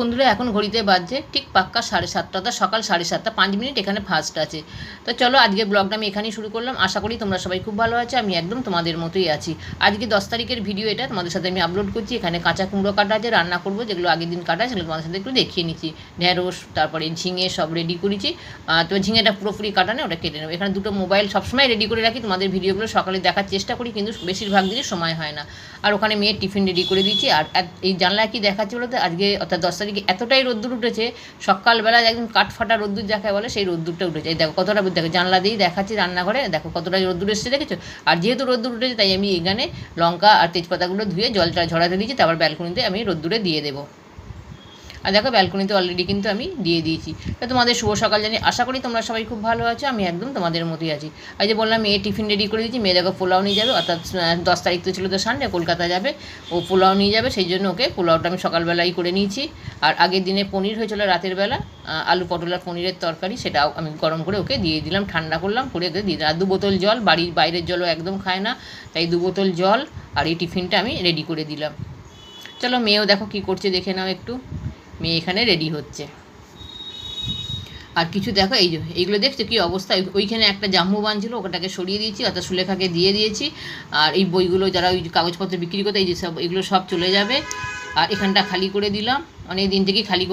বন্ধুরা এখন ঘড়িতে বাজছে ঠিক পাক্কা 7:30, সকাল 7:30, 5 মিনিট এখানে ফার্স্ট আছে। তো চলো আজকের ব্লগটা আমি এখানেই শুরু করলাম। আশা করি তোমরা সবাই খুব ভালো আছো, আমি একদম তোমাদের মতোই আছি। আজকে 10 তারিখের ভিডিও, এটা তোমাদের সাথে আমি আপলোড করছি। এখানে কাঁচা কুমড়ো কাটা আছে, রান্না করবো, যেগুলো আগের দিন কাটা সেগুলো তোমাদের সাথে একটু দেখিয়ে নিচ্ছি। ঢেঁড়স, তারপরে ঝিঙে সব রেডি করেছি। তো ঝিঙেটা পুরোপুরি কাটা নেই, ওটা কেটে নেবো। এখানে দুটো মোবাইল সবসময় রেডি করে রাখি, তোমাদের ভিডিওগুলো সকালে দেখার চেষ্টা করি, কিন্তু বেশিরভাগ দিনই সময় হয় না। আর ওখানে মেয়ের টিফিন রেডি করে দিয়েছি। আর এই জানলায় কি দেখাচ্ছি বলতে, আজকে অর্থাৎ 10 তারিখে এতটাই রোদ্দুর উঠেছে, সকালবেলা একদম কাঠফাটা রোদ্দুর যাকে বলে সেই রোদ্দুরটা উঠেছে। এই দেখো কতটা, দেখো জানলা দিয়েই দেখাচ্ছি রান্নাঘরে, দেখো কতটা রোদ্দুর এসেছে, দেখেছো? আর যেহেতু রোদ্দুর উঠেছে তাই আমি এখানে লঙ্কা আর তেজপাতাগুলো ধুয়ে জলটা ঝরাতে দিয়েছি, তারপর ব্যালকনিতে আমি রোদ্দুরে দিয়ে দেবো। আর দেখো ব্যালকনিতে অলরেডি কিন্তু আমি দিয়ে দিয়েছি। তো তোমাদের শুভ সকাল জানি, আশা করি তোমরা সবাই খুব ভালো আছো, আমি একদম তোমাদের মতোই আছি। আর যে বললাম মেয়ে টিফিন রেডি করে দিয়েছি, মেয়ে দেখো পোলাও নিয়ে যাবে, অর্থাৎ 10 তারিখ তো ছিল তো সানডে, কলকাতা যাবে, ও পোলাও নিয়ে যাবে, সেই জন্য ওকে পোলাওটা আমি সকালবেলাই করে নিয়েছি। আর আগের দিনে পনির হয়েছিল রাতের বেলা, আলু পটল আর পনিরের তরকারি, সেটাও আমি গরম করে ওকে দিয়ে দিলাম, ঠান্ডা করলাম, করে ওকে দিয়ে দিলাম। আর 2 বোতল জল, বাড়ির বাইরের জলও একদম খায় না, তাই 2 বোতল জল আর এই টিফিনটা আমি রেডি করে দিলাম। চলো মেয়েও দেখো কী করছে দেখে নাও একটু। মেয়ে এখানে রেডি হচ্ছে। আর কিছু দেখো, এই যে এইগুলো দেখছো কী অবস্থা, ওইখানে একটা জাম্বু বান ছিল, ওটাকে সরিয়ে দিয়েছি, অর্থাৎ সুলেখাকে দিয়ে দিয়েছি। আর এই বইগুলো যারা ওই কাগজপত্র বিক্রি করতে, এই যে সব এগুলো সব চলে যাবে। আর এখানটা খালি করে দিলাম, অনেক দিন থেকেই খালি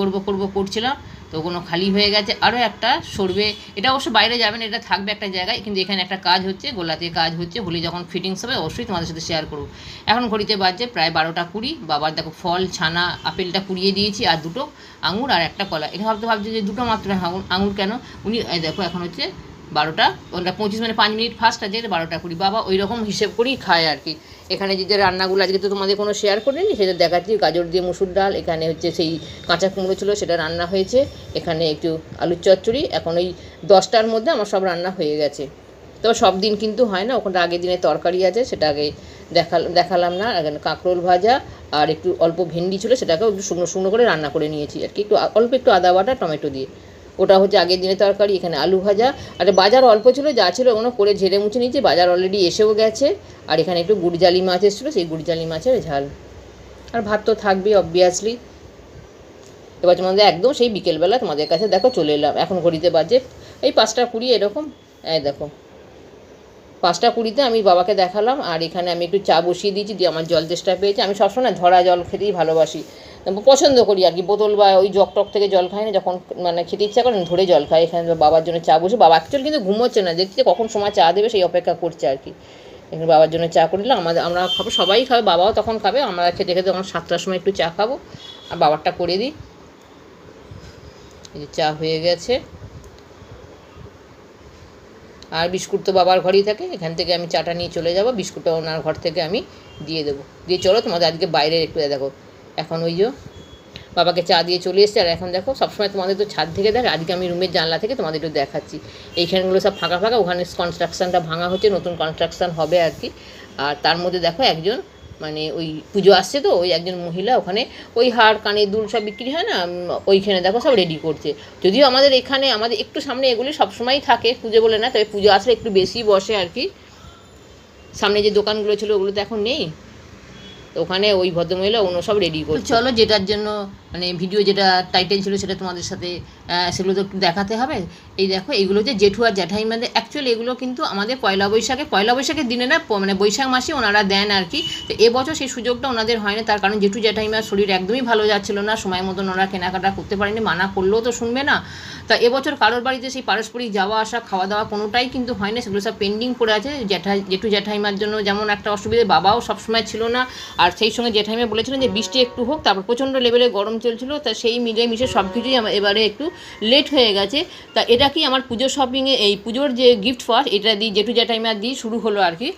করছিলাম, তো কোনো খালি হয়ে গেছে। আরও একটা সরবে, এটা অবশ্য বাইরে যাবে না, এটা থাকবে একটা জায়গায়, কিন্তু এখানে একটা কাজ হচ্ছে, গোলাতে কাজ হচ্ছে, হলে যখন ফিটিংস হবে অবশ্যই তোমাদের সাথে শেয়ার করবো। এখন ঘড়িতে বাজছে প্রায় 12টা 20। বাবার দেখো ফল, ছানা, আপেলটা কুড়িয়ে দিয়েছি, আর 2টো আঙুর আর একটা কলা। এখানে ভাবছে যে 2টো মাত্র আঙুর কেন, উনি দেখো এখন হচ্ছে 12টা 25, মানে 5 মিনিট ফার্স্ট আছে, 12টা 20। বাবা ওই রকম হিসেব করেই খায় আর কি। এখানে যে রান্নাগুলো আজকে তো তোমাদের কোনো শেয়ার করিনি, সেটা দেখাচ্ছি। গাজর দিয়ে মুসুর ডাল, এখানে হচ্ছে সেই কাঁচা কুমড়ো ছিল, সেটা রান্না হয়েছে। এখানে একটু আলুর চচ্চড়ি। এখন ওই 10টার মধ্যে আমার সব রান্না হয়ে গেছে। তো সব দিন কিন্তু হয় না, ওখানে আগের দিনের তরকারি আছে, সেটা আগে দেখালাম না। এখানে কাঁকরোল ভাজা আর একটু অল্প ভেন্ডি ছিল, সেটাকেও একটু শুকনো শুকনো করে রান্না করে নিয়েছি আর কি, একটু আদা বাটা, টমেটো দিয়ে। ওটা হচ্ছে আগের দিনের তরকারি। এখানে আলু ভাজা, আর বাজার অল্প ছিল, যা ছিল ওগুলো করে ঝেড়ে মুছে নিয়েছি, বাজার অলরেডি এসেও গেছে। আর এখানে একটু গুড়জালি মাছ এসেছিলো, সেই গুড়জালি মাছের ঝাল। আর ভাত তো থাকবেই অবভিয়াসলি। এবার তোমাদের একদম সেই বিকেলবেলা তোমাদের কাছে দেখো চলে এলাম। এখন ঘড়িতে বাজে এই 5টা 20 এরকম। দেখো 5টা 20-তে আমি বাবাকে দেখালাম। আর এখানে আমি একটু চা বসিয়ে দিয়েছি, দিয়ে আমার জল তেষ্টা পেয়েছে। আমি সবসময় ধরা জল খেতেই ভালোবাসি, পছন্দ করি আর কি। বোতল বা ওই জগ টক থেকে জল খাই না, যখন মানে খেতে ইচ্ছা করেন ধরে জল খাই। এখানে বাবার জন্য চা বসে, বাবা অ্যাকচুয়ালি কিন্তু ঘুমোচ্ছে না, দেখছি কখন সময় চা দেবে সেই অপেক্ষা করছে আর কি। এখানে বাবার জন্য চা করে দিলাম। আমরা খাবো, সবাই খাবে, বাবাও তখন খাবে। আমরা খেতে খেতে তখন 7টার সময় একটু চা খাবো, আর বাবারটা করে দিই। এই যে চা হয়ে গেছে। আর বিস্কুট তো বাবার ঘরেই থাকে, এখান থেকে আমি চাটা নিয়ে চলে যাব, বিস্কুটটা ওনার ঘর থেকে আমি দিয়ে দেবো। দিয়ে চলো তোমাদের আজকে বাইরে একটু দেখো। এখন ওই যে বাবাকে চা দিয়ে চলে এসছে। আর এখন দেখো সবসময় তোমাদের তো ছাদ থেকে দেখে, আজকে আমি রুমের জানলা থেকে তোমাদের একটু দেখাচ্ছি। এইখানগুলো সব ফাঁকা ফাঁকা, ওখানে কনস্ট্রাকশানটা ভাঙা হচ্ছে, নতুন কনস্ট্রাকশান হবে আর কি। আর তার মধ্যে দেখো একজন, মানে ওই পুজো আসছে তো, ওই একজন মহিলা ওখানে ওই হার কানের দুল সব বিক্রি হয় না, ওইখানে দেখো সব রেডি করছে। যদিও আমাদের এখানে আমাদের একটু সামনে এগুলি সবসময়ই থাকে, পুজো বলে না, তবে পুজো আসলে একটু বেশি বসে আর কি। সামনে যে দোকানগুলো ছিল ওগুলো তো এখন নেই, তো ওখানে ওই ভদ্রমহিলা অন্য সব রেডি করছে। চলো যেটার জন্য মানে ভিডিও যেটা টাইটেল ছিল সেটা তোমাদের সাথে সেগুলো তো একটু দেখাতে হবে। এই দেখো এইগুলো যে জেঠু আর জ্যাঠাইমাদের, অ্যাকচুয়ালি এগুলো কিন্তু আমাদের পয়লা বৈশাখের দিনে না, মানে বৈশাখ মাসে ওনারা দেন আর কি। তো এবছর সেই সুযোগটা ওনাদের হয় না, তার কারণ জেঠু জ্যাঠাইমার শরীর একদমই ভালো যাচ্ছিল না, সময় মতন ওরা কেনাকাটা করতে পারেনি, মানা করলেও তো শুনবে না। তা এবছর কারোর বাড়িতে সেই পারস্পরিক যাওয়া আসা, খাওয়া দাওয়া কোনোটাই কিন্তু হয় না, সেগুলো সব পেন্ডিং পড়ে আছে। জেঠু জ্যাঠাইমার জন্য যেমন একটা অসুবিধা, বাবাও সবসময় ছিল না। আর সেই সঙ্গে জেঠাইমা বলেছিলেন যে বৃষ্টি একটু হোক, তারপর প্রচণ্ড লেভেলে গরম চলছিল, তা সেই মিশে সব কিছুই আমার এবারে একটু লেট হয়ে গেছে। তা এটা কি আমার পুজোর শপিংয়ে, এই পুজোর যে গিফট ফার্স্ট, এটা দিয়ে জেঠু জ্যাঠাইমা দিয়ে শুরু হলো আর কি।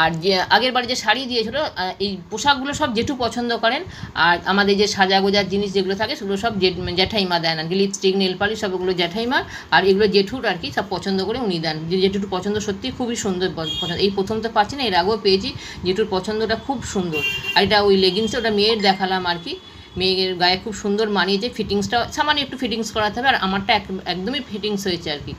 আর যে আগের বারে যে শাড়ি দিয়েছিল, এই পোশাকগুলো সব জেঠু পছন্দ করেন। আর আমাদের যে সাজা গোজার জিনিস যেগুলো থাকে সেগুলো সব জ্যাঠাইমা দেন আর কি, লিপস্টিক, নেল পালিশ সব ওগুলো জ্যাঠাইমার। আর এগুলো জেঠুর আর কি, সব পছন্দ করে উনি দেন। জেঠুর পছন্দ সত্যি খুবই সুন্দর পছন্দ, এই প্রথম তো পাচ্ছি না, এর আগেও পেয়েছি। জেঠুর পছন্দটা খুব সুন্দর। আর এটা ওই লেগিংসটা, ওটা মেয়ের দেখালাম আর কি, মেয়ের গায়ে খুব সুন্দর মানিয়েছে। ফিটিংসটা সামান্য একটু ফিটিংস করাতে হবে, আর আমারটা একদমই ফিটিংস হয়েছে আর কি।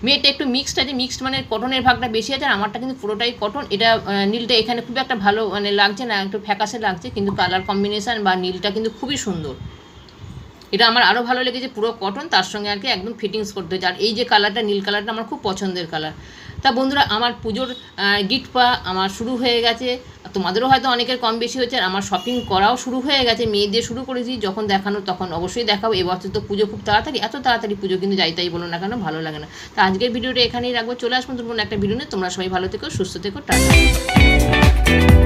মেয়েটা একটু মিক্সড আছে, মিক্সড মানে কটনের ভাগটা বেশি আছে, আর আমারটা কিন্তু পুরোটাই কটন। এটা নীলটা এখানে খুব একটা ভালো মানে লাগছে না, একটু ফ্যাকাসে লাগছে, কিন্তু কালার কম্বিনেশান বা নীলটা কিন্তু খুবই সুন্দর। এটা আমার আরও ভালো লেগেছে, পুরো কটন, তার সঙ্গে আর কি একদম ফিটিংস করতে হয়েছে। আর এই যে কালারটা, নীল কালারটা আমার খুব পছন্দের কালার। তা বন্ধুরা, আমার পুজোর গিফট পাওয়া আমার শুরু হয়ে গেছে, তোমাদেরও হয়তো অনেকের কম বেশি হয়েছে। আর আমার শপিং করাও শুরু হয়ে গেছে, মেয়ে দিয়ে শুরু করেছি, যখন দেখানো তখন অবশ্যই দেখাবো। এবছর তো পুজো খুব তাড়াতাড়ি, এত তাড়াতাড়ি পুজো কিন্তু যাই তাই বলো না কেন, ভালো লাগে না। তা আজকের ভিডিওটা এখানেই রাখবো, চলে আসবো তোমার একটা ভিডিও নিয়ে। তোমরা সবাই ভালো থেকো, সুস্থ থেকো, টাটা।